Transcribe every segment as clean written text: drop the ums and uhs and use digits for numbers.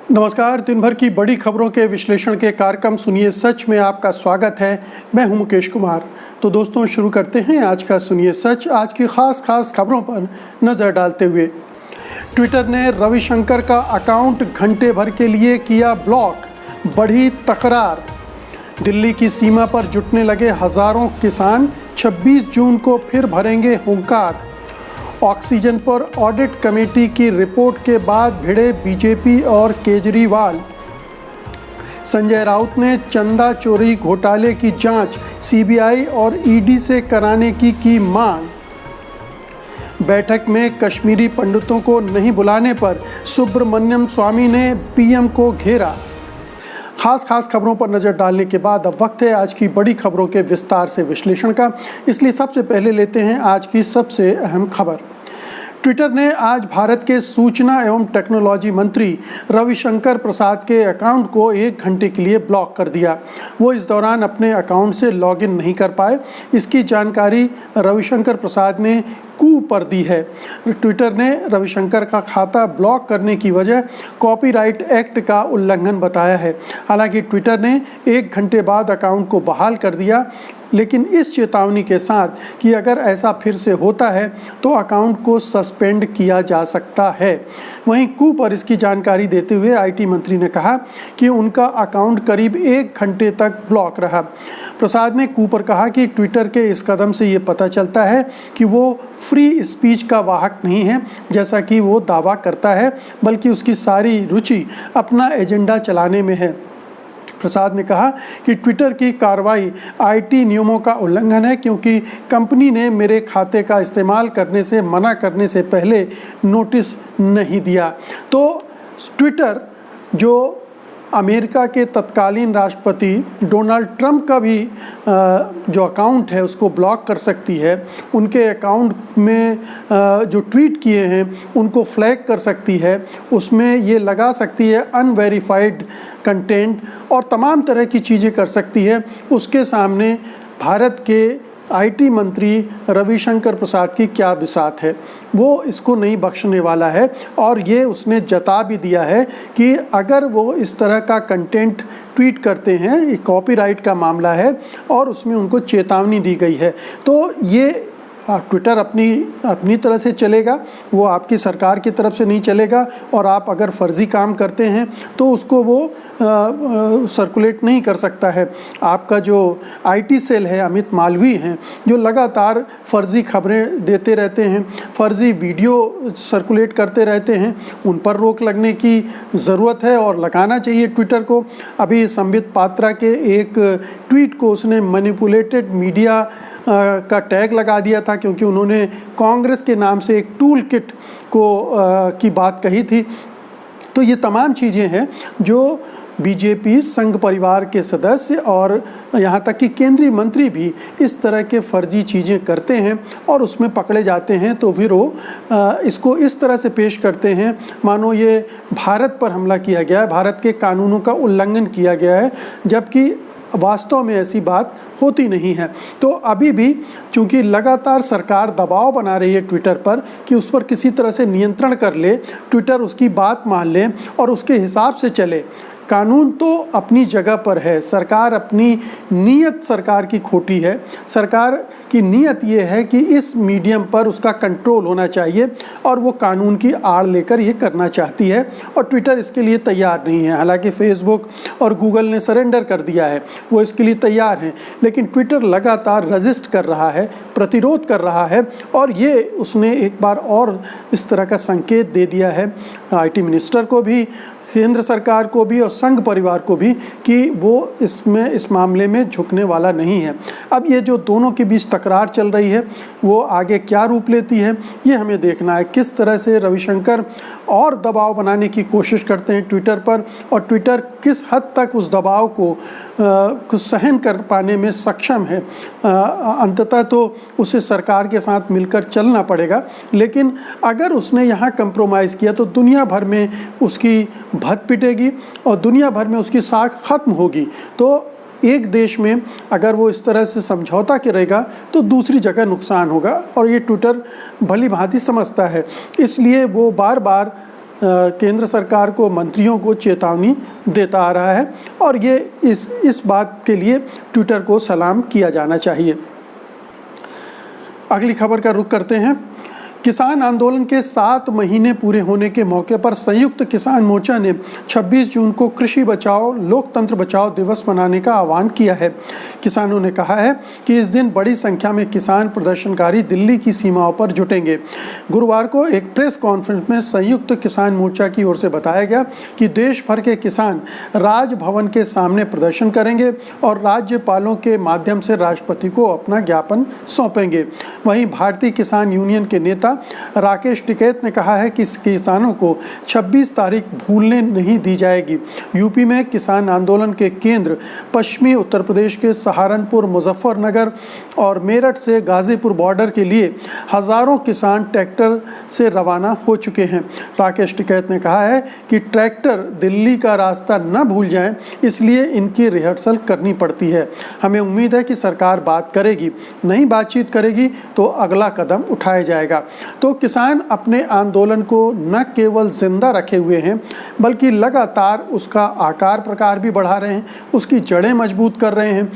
नमस्कार। दिन भर की बड़ी खबरों के विश्लेषण के कार्यक्रम सुनिए सच में आपका स्वागत है। मैं हूं मुकेश कुमार। तो दोस्तों, शुरू करते हैं आज का सुनिए सच। आज की खास खबरों पर नज़र डालते हुए, ट्विटर ने रविशंकर का अकाउंट घंटे भर के लिए किया ब्लॉक, बढ़ी तकरार। दिल्ली की सीमा पर जुटने लगे हज़ारों किसान, 26 जून को फिर भरेंगे हुंकार। ऑक्सीजन पर ऑडिट कमेटी की रिपोर्ट के बाद भिड़े बीजेपी और केजरीवाल। संजय राउत ने चंदा चोरी घोटाले की जांच सीबीआई और ईडी से कराने की मांग। बैठक में कश्मीरी पंडितों को नहीं बुलाने पर सुब्रमण्यम स्वामी ने पीएम को घेरा। खास खबरों पर नज़र डालने के बाद अब वक्त है आज की बड़ी खबरों के विस्तार से विश्लेषण का। इसलिए सबसे पहले लेते हैं आज की सबसे अहम खबर। ट्विटर ने आज भारत के सूचना एवं टेक्नोलॉजी मंत्री रविशंकर प्रसाद के अकाउंट को 1 घंटे के लिए ब्लॉक कर दिया। वो इस दौरान अपने अकाउंट से लॉगिन नहीं कर पाए। इसकी जानकारी रविशंकर प्रसाद ने कू पर दी है। ट्विटर ने रविशंकर का खाता ब्लॉक करने की वजह कॉपीराइट एक्ट का उल्लंघन बताया है। हालांकि ट्विटर ने 1 घंटे बाद अकाउंट को बहाल कर दिया, लेकिन इस चेतावनी के साथ कि अगर ऐसा फिर से होता है तो अकाउंट को सस्पेंड किया जा सकता है। वहीं कू पर इसकी जानकारी देते हुए आईटी मंत्री ने कहा कि उनका अकाउंट करीब 1 घंटे तक ब्लॉक रहा। प्रसाद ने कू पर कहा कि ट्विटर के इस कदम से ये पता चलता है कि वो फ्री स्पीच का वाहक नहीं है, जैसा कि वो दावा करता है, बल्कि उसकी सारी रुचि अपना एजेंडा चलाने में है। प्रसाद ने कहा कि ट्विटर की कार्रवाई आईटी नियमों का उल्लंघन है, क्योंकि कंपनी ने मेरे खाते का इस्तेमाल करने से मना करने से पहले नोटिस नहीं दिया। तो ट्विटर, जो अमेरिका के तत्कालीन राष्ट्रपति डोनाल्ड ट्रंप का भी जो अकाउंट है उसको ब्लॉक कर सकती है। उनके अकाउंट में जो ट्वीट किए हैं उनको फ्लैग कर सकती है। उसमें ये लगा सकती है अनवेरिफाइड कंटेंट और तमाम तरह की चीज़ें कर सकती है। उसके सामने भारत के आईटी मंत्री रविशंकर प्रसाद की क्या बिसात है। वो इसको नहीं बख्शने वाला है और ये उसने जता भी दिया है कि अगर वो इस तरह का कंटेंट ट्वीट करते हैं, ये कॉपीराइट का मामला है और उसमें उनको चेतावनी दी गई है। तो ये ट्विटर अपनी तरह से चलेगा, वो आपकी सरकार की तरफ से नहीं चलेगा। और आप अगर फर्जी काम करते हैं तो उसको वो सर्कुलेट नहीं कर सकता है। आपका जो आईटी सेल है, अमित मालवीय हैं, जो लगातार फर्जी खबरें देते रहते हैं, फर्जी वीडियो सर्कुलेट करते रहते हैं, उन पर रोक लगने की ज़रूरत है और लगाना चाहिए ट्विटर को। अभी संबित पात्रा के एक ट्वीट को उसने मैनिपुलेटेड मीडिया का टैग लगा दिया था, क्योंकि उन्होंने कांग्रेस के नाम से एक टूल किट की बात कही थी। तो ये तमाम चीज़ें हैं जो बीजेपी संघ परिवार के सदस्य और यहाँ तक कि केंद्रीय मंत्री भी इस तरह के फर्जी चीज़ें करते हैं और उसमें पकड़े जाते हैं। तो फिर वो इसको इस तरह से पेश करते हैं मानो ये भारत पर हमला किया गया है, भारत के कानूनों का उल्लंघन किया गया है, जबकि वास्तव में ऐसी बात होती नहीं है। तो अभी भी चूंकि लगातार सरकार दबाव बना रही है ट्विटर पर कि उस पर किसी तरह से नियंत्रण कर ले, ट्विटर उसकी बात मान ले और उसके हिसाब से चले। कानून तो अपनी जगह पर है, सरकार अपनी नीयत सरकार की खोटी है। सरकार की नीयत ये है कि इस मीडियम पर उसका कंट्रोल होना चाहिए और वो कानून की आड़ लेकर ये करना चाहती है और ट्विटर इसके लिए तैयार नहीं है। हालांकि फेसबुक और गूगल ने सरेंडर कर दिया है, वो इसके लिए तैयार हैं, लेकिन ट्विटर लगातार रजिस्ट कर रहा है, प्रतिरोध कर रहा है। और ये उसने एक बार और इस तरह का संकेत दे दिया है आईटी मिनिस्टर को भी, केंद्र सरकार को भी और संघ परिवार को भी, कि वो इस मामले में झुकने वाला नहीं है। अब ये जो दोनों के बीच तकरार चल रही है वो आगे क्या रूप लेती है ये हमें देखना है। किस तरह से रविशंकर और दबाव बनाने की कोशिश करते हैं ट्विटर पर और ट्विटर किस हद तक उस दबाव को सहन कर पाने में सक्षम है। अंततः तो उसे सरकार के साथ मिलकर चलना पड़ेगा, लेकिन अगर उसने यहाँ कंप्रोमाइज़ किया तो दुनिया भर में उसकी भत पिटेगी और दुनिया भर में उसकी साख खत्म होगी। तो एक देश में अगर वो इस तरह से समझौता करेगा तो दूसरी जगह नुकसान होगा और ये ट्विटर भली भांति समझता है। इसलिए वो बार बार केंद्र सरकार को, मंत्रियों को चेतावनी देता आ रहा है और ये इस बात के लिए ट्विटर को सलाम किया जाना चाहिए। अगली खबर का रुख करते हैं। किसान आंदोलन के 7 महीने पूरे होने के मौके पर संयुक्त किसान मोर्चा ने 26 जून को कृषि बचाओ लोकतंत्र बचाओ दिवस मनाने का आह्वान किया है। किसानों ने कहा है कि इस दिन बड़ी संख्या में किसान प्रदर्शनकारी दिल्ली की सीमाओं पर जुटेंगे। गुरुवार को एक प्रेस कॉन्फ्रेंस में संयुक्त किसान मोर्चा की ओर से बताया गया कि देश भर के किसान राजभवन के सामने प्रदर्शन करेंगे और राज्यपालों के माध्यम से राष्ट्रपति को अपना ज्ञापन सौंपेंगे। वहीं भारतीय किसान यूनियन के नेता राकेश टिकैत ने कहा है कि किसानों को 26 तारीख भूलने नहीं दी जाएगी। यूपी में किसान आंदोलन के केंद्र पश्चिमी उत्तर प्रदेश के सहारनपुर, मुजफ्फरनगर और मेरठ से गाजीपुर बॉर्डर के लिए हजारों किसान ट्रैक्टर से रवाना हो चुके हैं। राकेश टिकैत ने कहा है कि ट्रैक्टर दिल्ली का रास्ता न भूल जाएं, इसलिए इनकी रिहर्सल करनी पड़ती है। हमें उम्मीद है कि सरकार बात करेगी, नहीं बातचीत करेगी तो अगला कदम उठाया जाएगा। तो किसान अपने आंदोलन को न केवल जिंदा रखे हुए हैं बल्कि लगातार उसका आकार प्रकार भी बढ़ा रहे हैं, उसकी जड़ें मजबूत कर रहे हैं,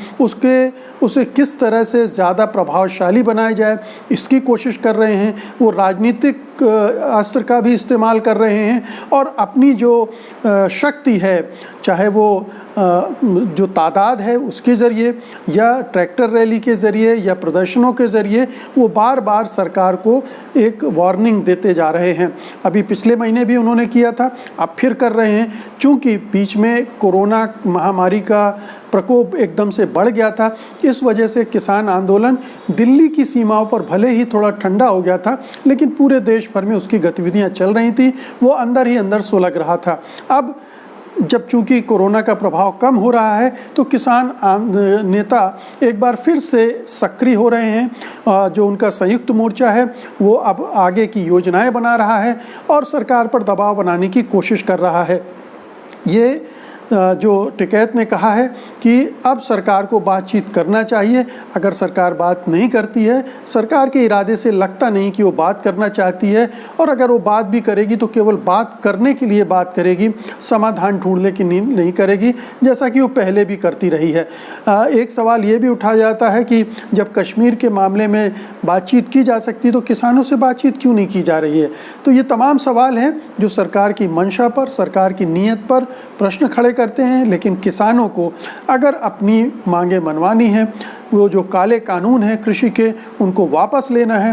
उसे किस तरह से ज़्यादा प्रभावशाली बनाया जाए इसकी कोशिश कर रहे हैं। वो राजनीतिक अस्त्र का भी इस्तेमाल कर रहे हैं और अपनी जो शक्ति है, चाहे वो जो तादाद है उसके ज़रिए या ट्रैक्टर रैली के ज़रिए या प्रदर्शनों के ज़रिए, वो बार बार सरकार को एक वार्निंग देते जा रहे हैं। अभी पिछले महीने भी उन्होंने किया था, अब फिर कर रहे हैं। चूँकि बीच में कोरोना महामारी का प्रकोप एकदम से बढ़ गया था, इस वजह से किसान आंदोलन दिल्ली की सीमाओं पर भले ही थोड़ा ठंडा हो गया था, लेकिन पूरे देश भर में उसकी गतिविधियां चल रही थी, वो अंदर ही अंदर सुलग रहा था। अब जब चूंकि कोरोना का प्रभाव कम हो रहा है तो किसान नेता एक बार फिर से सक्रिय हो रहे हैं। जो उनका संयुक्त मोर्चा है वो अब आगे की योजनाएं बना रहा है और सरकार पर दबाव बनाने की कोशिश कर रहा है। ये जो टिकैत ने कहा है कि अब सरकार को बातचीत करना चाहिए। अगर सरकार बात नहीं करती है, सरकार के इरादे से लगता नहीं कि वो बात करना चाहती है, और अगर वो बात भी करेगी तो केवल बात करने के लिए बात करेगी, समाधान ढूंढने की नहीं करेगी, जैसा कि वो पहले भी करती रही है। एक सवाल ये भी उठाया जाता है कि जब कश्मीर के मामले में बातचीत की जा सकती तो किसानों से बातचीत क्यों नहीं की जा रही है। तो ये तमाम सवाल हैं जो सरकार की मंशा पर, सरकार की नीयत पर प्रश्न खड़े करते हैं। लेकिन किसानों को अगर अपनी मांगें मनवानी है, वो जो काले कानून हैं कृषि के उनको वापस लेना है,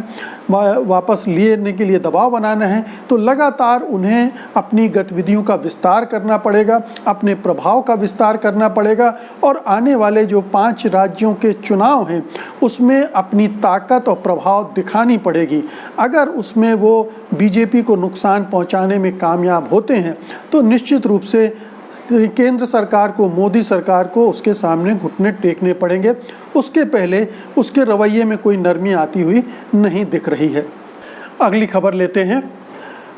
वापस लेने के लिए दबाव बनाना है, तो लगातार उन्हें अपनी गतिविधियों का विस्तार करना पड़ेगा, अपने प्रभाव का विस्तार करना पड़ेगा और आने वाले जो 5 राज्यों के चुनाव हैं उसमें अपनी ताकत और प्रभाव दिखानी पड़ेगी। अगर उसमें वो बीजेपी को नुकसान पहुंचाने में कामयाब होते हैं तो निश्चित रूप से केंद्र सरकार को, मोदी सरकार को उसके सामने घुटने टेकने पड़ेंगे। उसके पहले उसके रवैये में कोई नरमी आती हुई नहीं दिख रही है। अगली खबर लेते हैं।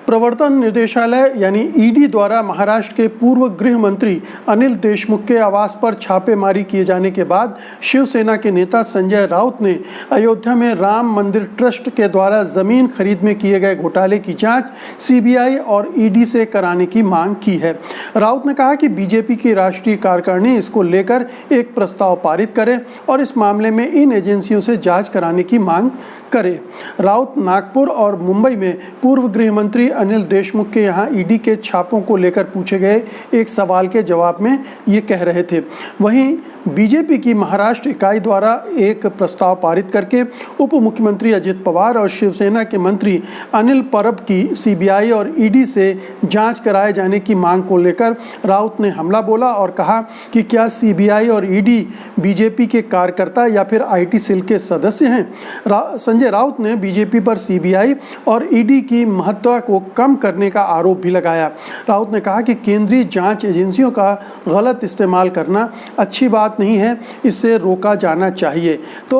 प्रवर्तन निदेशालय यानी ईडी द्वारा महाराष्ट्र के पूर्व गृह मंत्री अनिल देशमुख के आवास पर छापेमारी किए जाने के बाद शिवसेना के नेता संजय राउत ने अयोध्या में राम मंदिर ट्रस्ट के द्वारा जमीन खरीद में किए गए घोटाले की जांच सीबीआई और ईडी से कराने की मांग की है। राउत ने कहा कि बीजेपी की राष्ट्रीय कार्यकारिणी इसको लेकर एक प्रस्ताव पारित करे और इस मामले में इन एजेंसियों से जांच कराने की मांग करे। राउत नागपुर और मुंबई में पूर्व गृह मंत्री अनिल देशमुख के यहाँ ईडी के छापों को लेकर पूछे गए एक सवाल के जवाब में ये कह रहे थे। वहीं बीजेपी की महाराष्ट्र इकाई द्वारा एक प्रस्ताव पारित करके उप मुख्यमंत्री अजित पवार और शिवसेना के मंत्री अनिल परब की सीबीआई और ईडी से जांच कराए जाने की मांग को लेकर राउत ने हमला बोला और कहा कि क्या सीबीआई और ईडी बीजेपी के कार्यकर्ता या फिर आईटी सेल के सदस्य हैं। संजय राउत ने बीजेपी पर सीबीआई और ईडी की महत्ता को कम करने का आरोप भी लगाया। राउत ने कहा कि केंद्रीय जांच एजेंसियों का गलत इस्तेमाल करना अच्छी बात नहीं है, इससे रोका जाना चाहिए। तो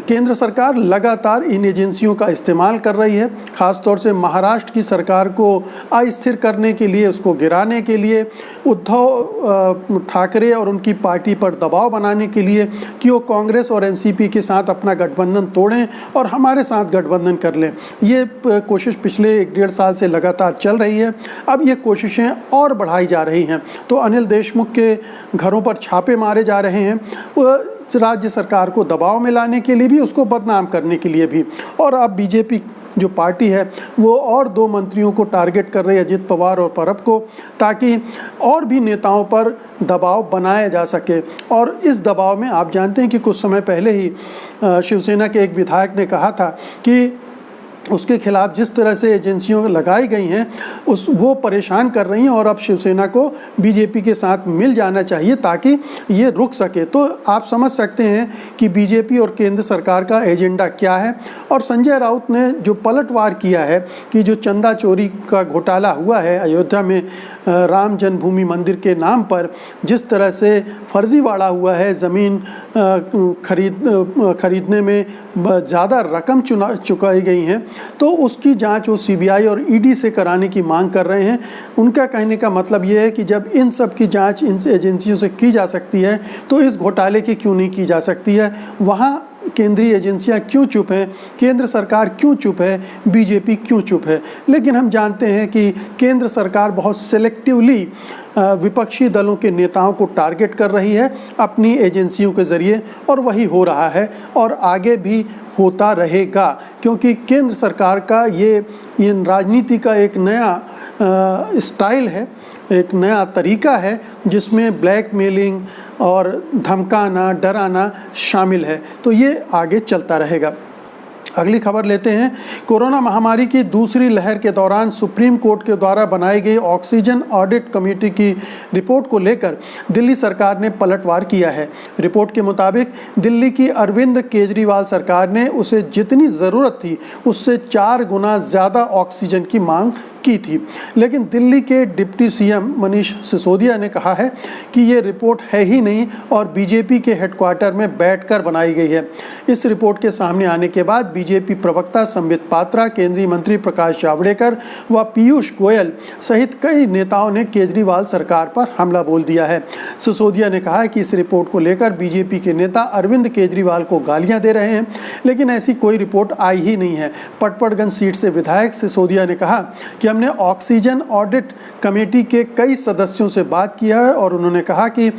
केंद्र सरकार लगातार इन एजेंसियों का इस्तेमाल कर रही है, ख़ासतौर से महाराष्ट्र की सरकार को अस्थिर करने के लिए, उसको गिराने के लिए, उद्धव ठाकरे और उनकी पार्टी पर दबाव बनाने के लिए कि वो कांग्रेस और एनसीपी के साथ अपना गठबंधन तोड़ें और हमारे साथ गठबंधन कर लें। ये कोशिश पिछले 1-1.5 साल से लगातार चल रही है। अब ये कोशिशें और बढ़ाई जा रही हैं। तो अनिल देशमुख के घरों पर छापे मारे जा रहे हैं, राज्य सरकार को दबाव में लाने के लिए भी, उसको बदनाम करने के लिए भी। और अब बीजेपी जो पार्टी है वो और 2 मंत्रियों को टारगेट कर रही है, अजित पवार और परब को, ताकि और भी नेताओं पर दबाव बनाया जा सके। और इस दबाव में आप जानते हैं कि कुछ समय पहले ही शिवसेना के एक विधायक ने कहा था कि उसके खिलाफ जिस तरह से एजेंसियों लगाई गई हैं वो परेशान कर रही हैं और अब शिवसेना को बीजेपी के साथ मिल जाना चाहिए ताकि ये रुक सके। तो आप समझ सकते हैं कि बीजेपी और केंद्र सरकार का एजेंडा क्या है। और संजय राउत ने जो पलटवार किया है कि जो चंदा चोरी का घोटाला हुआ है अयोध्या में राम जन्मभूमि मंदिर के नाम पर, जिस तरह से फर्जीवाड़ा हुआ है, ज़मीन खरीदने में ज़्यादा रकम चुकाई गई हैं, तो उसकी जांच वो सीबीआई और ईडी से कराने की मांग कर रहे हैं। उनका कहने का मतलब ये है कि जब इन सब की जांच इन एजेंसियों से की जा सकती है तो इस घोटाले की क्यों नहीं की जा सकती है। वहाँ केंद्रीय एजेंसियां क्यों चुप हैं, केंद्र सरकार क्यों चुप है, बीजेपी क्यों चुप है। लेकिन हम जानते हैं कि केंद्र सरकार बहुत सेलेक्टिवली विपक्षी दलों के नेताओं को टारगेट कर रही है अपनी एजेंसियों के ज़रिए, और वही हो रहा है और आगे भी होता रहेगा, क्योंकि केंद्र सरकार का ये राजनीति का एक नया स्टाइल है, एक नया तरीका है जिसमें ब्लैकमेलिंग और धमकाना, डराना शामिल है। तो ये आगे चलता रहेगा। अगली खबर लेते हैं। कोरोना महामारी की दूसरी लहर के दौरान सुप्रीम कोर्ट के द्वारा बनाई गई ऑक्सीजन ऑडिट कमेटी की रिपोर्ट को लेकर दिल्ली सरकार ने पलटवार किया है। रिपोर्ट के मुताबिक दिल्ली की अरविंद केजरीवाल सरकार ने उसे जितनी ज़रूरत थी उससे 4 गुना ज़्यादा ऑक्सीजन की मांग की थी। लेकिन दिल्ली के डिप्टी सीएम मनीष सिसोदिया ने कहा है कि ये रिपोर्ट है ही नहीं और बीजेपी के हेडक्वार्टर में बैठकर बनाई गई है। इस रिपोर्ट के सामने आने के बाद बीजेपी प्रवक्ता संबित पात्रा, केंद्रीय मंत्री प्रकाश जावड़ेकर व पीयूष गोयल सहित कई नेताओं ने केजरीवाल सरकार पर हमला बोल दिया है। सिसोदिया ने कहा है कि इस रिपोर्ट को लेकर बीजेपी के नेता अरविंद केजरीवाल को गालियां दे रहे हैं, लेकिन ऐसी कोई रिपोर्ट आई ही नहीं है। पटपड़गंज सीट से विधायक सिसोदिया ने कहा कि हमने ऑक्सीजन ऑडिट कमेटी के कई सदस्यों से बात किया है और उन्होंने कहा कि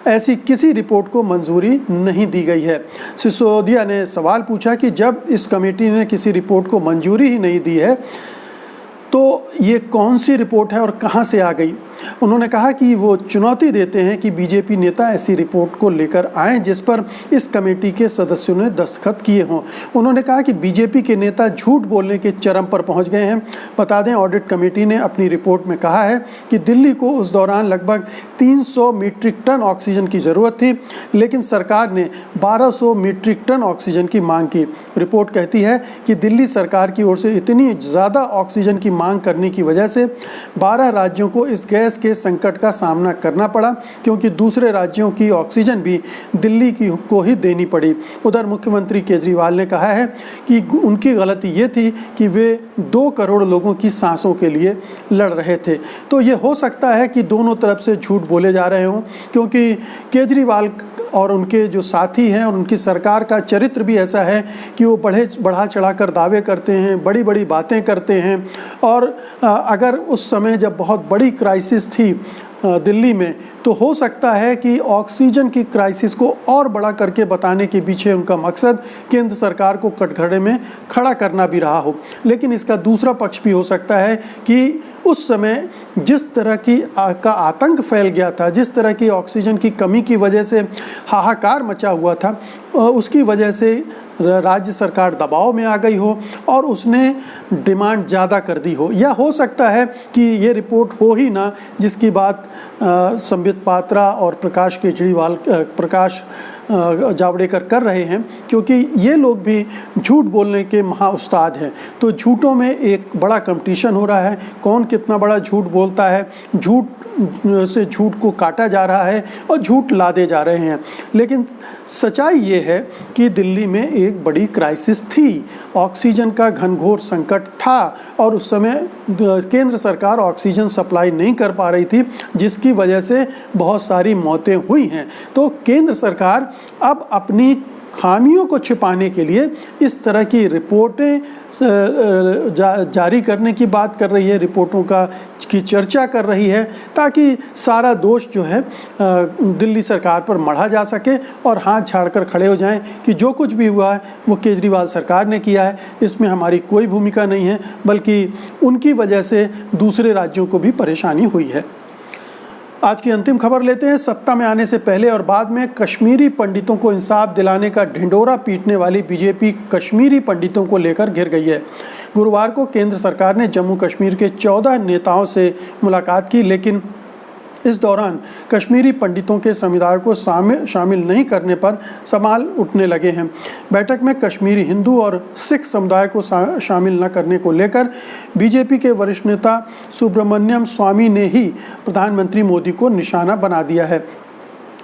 ऐसी किसी रिपोर्ट को मंजूरी नहीं दी गई है। सिसोदिया ने सवाल पूछा कि जब इस कमेटी ने किसी रिपोर्ट को मंजूरी ही नहीं दी है तो ये कौन सी रिपोर्ट है और कहां से आ गई। उन्होंने कहा कि वो चुनौती देते हैं कि बीजेपी नेता ऐसी रिपोर्ट को लेकर आएँ जिस पर इस कमेटी के सदस्यों ने दस्तखत किए हों। उन्होंने कहा कि बीजेपी के नेता झूठ बोलने के चरम पर पहुंच गए हैं। बता दें, ऑडिट कमेटी ने अपनी रिपोर्ट में कहा है कि दिल्ली को उस दौरान लगभग 300 मीट्रिक टन ऑक्सीजन की ज़रूरत थी, लेकिन सरकार ने 1200 मीट्रिक टन ऑक्सीजन की मांग की। रिपोर्ट कहती है कि दिल्ली सरकार की ओर से इतनी ज़्यादा ऑक्सीजन की मांग करने की वजह से 12 राज्यों को इस गैस के संकट का सामना करना पड़ा, क्योंकि दूसरे राज्यों की ऑक्सीजन भी दिल्ली को ही देनी पड़ी। उधर मुख्यमंत्री केजरीवाल ने कहा है कि उनकी गलती ये थी कि वे 2 करोड़ लोगों की सांसों के लिए लड़ रहे थे। तो ये हो सकता है कि दोनों तरफ से झूठ बोले जा रहे हों, क्योंकि केजरीवाल और उनके जो साथी हैं और उनकी सरकार का चरित्र भी ऐसा है कि वो बढ़ा चढ़ाकर दावे करते हैं, बड़ी बड़ी बातें करते हैं। और अगर उस समय जब बहुत बड़ी क्राइसिस थी दिल्ली में, तो हो सकता है कि ऑक्सीजन की क्राइसिस को और बड़ा करके बताने के पीछे उनका मकसद केंद्र सरकार को कटघरे में खड़ा करना भी रहा हो। लेकिन इसका दूसरा पक्ष भी हो सकता है कि उस समय जिस तरह का आतंक फैल गया था, जिस तरह की ऑक्सीजन की कमी की वजह से हाहाकार मचा हुआ था, उसकी वजह से राज्य सरकार दबाव में आ गई हो और उसने डिमांड ज़्यादा कर दी हो। या हो सकता है कि ये रिपोर्ट हो ही ना, जिसकी बात संबित पात्रा और प्रकाश जावड़ेकर कर रहे हैं, क्योंकि ये लोग भी झूठ बोलने के महा उस्ताद हैं। तो झूठों में एक बड़ा कंपटीशन हो रहा है, कौन कितना बड़ा झूठ बोलता है, झूठ से झूठ को काटा जा रहा है और झूठ लादे जा रहे हैं। लेकिन सच्चाई ये है कि दिल्ली में एक बड़ी क्राइसिस थी, ऑक्सीजन का घनघोर संकट था और उस समय केंद्र सरकार ऑक्सीजन सप्लाई नहीं कर पा रही थी, जिसकी वजह से बहुत सारी मौतें हुई हैं। तो केंद्र सरकार अब अपनी खामियों को छिपाने के लिए इस तरह की रिपोर्टें जारी करने की बात कर रही है, रिपोर्टों की चर्चा कर रही है, ताकि सारा दोष जो है दिल्ली सरकार पर मढ़ा जा सके और हाथ झाड़कर खड़े हो जाएं कि जो कुछ भी हुआ है वो केजरीवाल सरकार ने किया है, इसमें हमारी कोई भूमिका नहीं है, बल्कि उनकी वजह से दूसरे राज्यों को भी परेशानी हुई है। आज की अंतिम खबर लेते हैं। सत्ता में आने से पहले और बाद में कश्मीरी पंडितों को इंसाफ दिलाने का ढिंढोरा पीटने वाली बीजेपी कश्मीरी पंडितों को लेकर घिर गई है। गुरुवार को केंद्र सरकार ने जम्मू कश्मीर के 14 नेताओं से मुलाकात की, लेकिन इस दौरान कश्मीरी पंडितों के समुदाय को शामिल नहीं करने पर सवाल उठने लगे हैं। बैठक में कश्मीरी हिंदू और सिख समुदाय को शामिल न करने को लेकर बीजेपी के वरिष्ठ नेता सुब्रमण्यम स्वामी ने ही प्रधानमंत्री मोदी को निशाना बना दिया है।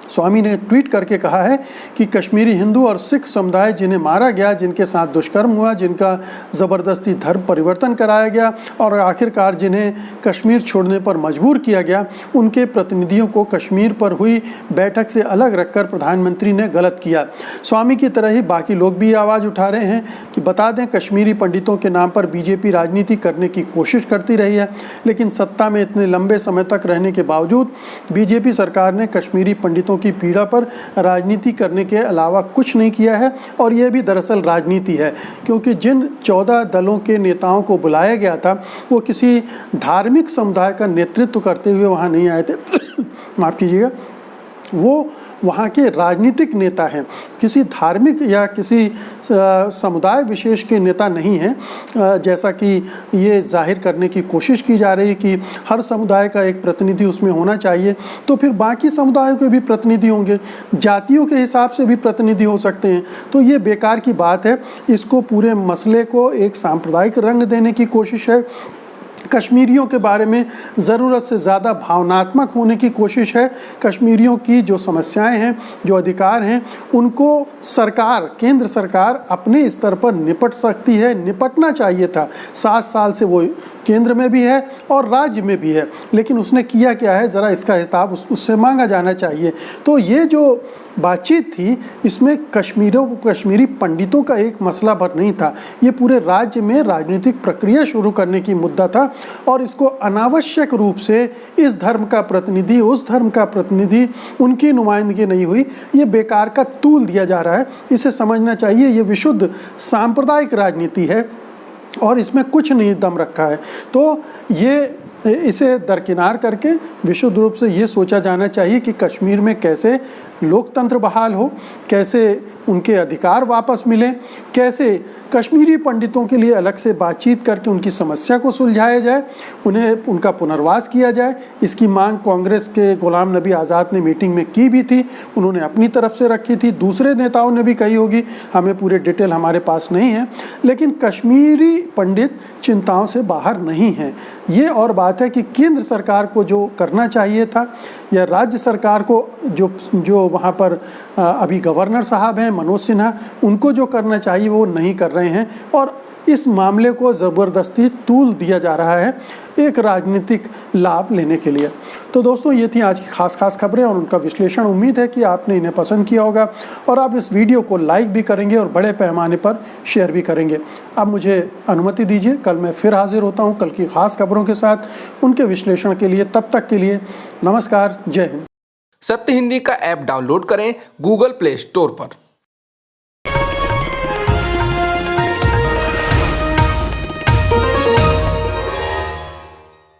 स्वामी ने ट्वीट करके कहा है कि कश्मीरी हिंदू और सिख समुदाय जिन्हें मारा गया, जिनके साथ दुष्कर्म हुआ, जिनका ज़बरदस्ती धर्म परिवर्तन कराया गया और आखिरकार जिन्हें कश्मीर छोड़ने पर मजबूर किया गया, उनके प्रतिनिधियों को कश्मीर पर हुई बैठक से अलग रखकर प्रधानमंत्री ने गलत किया। स्वामी की तरह ही बाकी लोग भी आवाज़ उठा रहे हैं कि बता दें, कश्मीरी पंडितों के नाम पर बीजेपी राजनीति करने की कोशिश करती रही है, लेकिन सत्ता में इतने लंबे समय तक रहने के बावजूद बीजेपी सरकार ने कश्मीरी पंडितों की पीड़ा पर राजनीति करने के अलावा कुछ नहीं किया है। और यह भी दरअसल राजनीति है, क्योंकि जिन 14 दलों के नेताओं को बुलाया गया था वो किसी धार्मिक समुदाय का नेतृत्व करते हुए वहाँ नहीं आए थे माफ़ कीजिएगा, वो वहाँ के राजनीतिक नेता हैं, किसी धार्मिक या किसी समुदाय विशेष के नेता नहीं हैं, जैसा कि ये जाहिर करने की कोशिश की जा रही है कि हर समुदाय का एक प्रतिनिधि उसमें होना चाहिए। तो फिर बाकी समुदायों के भी प्रतिनिधि होंगे, जातियों के हिसाब से भी प्रतिनिधि हो सकते हैं। तो ये बेकार की बात है, इसको पूरे मसले को एक सांप्रदायिक रंग देने की कोशिश है। कश्मीरियों के बारे में ज़रूरत से ज़्यादा भावनात्मक होने की कोशिश है। कश्मीरियों की जो समस्याएं हैं, जो अधिकार हैं, उनको सरकार, केंद्र सरकार अपने स्तर पर निपट सकती है, निपटना चाहिए था। 7 साल से वो केंद्र में भी है और राज्य में भी है, लेकिन उसने किया क्या है, ज़रा इसका हिसाब उससे मांगा जाना चाहिए। तो ये जो बातचीत थी, इसमें कश्मीरी पंडितों का एक मसला भर नहीं था, ये पूरे राज्य में राजनीतिक प्रक्रिया शुरू करने की मुद्दा था। और इसको अनावश्यक रूप से इस धर्म का प्रतिनिधि, उस धर्म का प्रतिनिधि, उनकी नुमाइंदगी नहीं हुई, ये बेकार का तूल दिया जा रहा है। इसे समझना चाहिए, ये विशुद्ध सांप्रदायिक राजनीति है और इसमें कुछ नहीं दम रखा है। तो इसे दरकिनार करके विशुद्ध रूप से ये सोचा जाना चाहिए कि कश्मीर में कैसे लोकतंत्र बहाल हो, कैसे उनके अधिकार वापस मिलें, कैसे कश्मीरी पंडितों के लिए अलग से बातचीत करके उनकी समस्या को सुलझाया जाए, उनका पुनर्वास किया जाए। इसकी मांग कांग्रेस के गुलाम नबी आज़ाद ने मीटिंग में की भी थी, उन्होंने अपनी तरफ से रखी थी, दूसरे नेताओं ने भी कही होगी, हमें पूरे डिटेल हमारे पास नहीं है। लेकिन कश्मीरी पंडित चिंताओं से बाहर नहीं हैं। ये और बात है कि केंद्र सरकार को जो करना चाहिए था, या राज्य सरकार को जो वहाँ पर अभी गवर्नर साहब हैं मनोज सिन्हा, उनको जो करना चाहिए वो नहीं कर रहे हैं और इस मामले को ज़बरदस्ती तूल दिया जा रहा है एक राजनीतिक लाभ लेने के लिए। तो दोस्तों, ये थी आज की खास खबरें और उनका विश्लेषण। उम्मीद है कि आपने इन्हें पसंद किया होगा और आप इस वीडियो को लाइक भी करेंगे और बड़े पैमाने पर शेयर भी करेंगे। अब मुझे अनुमति दीजिए, कल मैं फिर हाजिर होता हूँ कल की खास खबरों के साथ, उनके विश्लेषण के लिए। तब तक के लिए नमस्कार, जय हिंद। सत्य हिंदी का ऐप डाउनलोड करें गूगल प्ले स्टोर पर।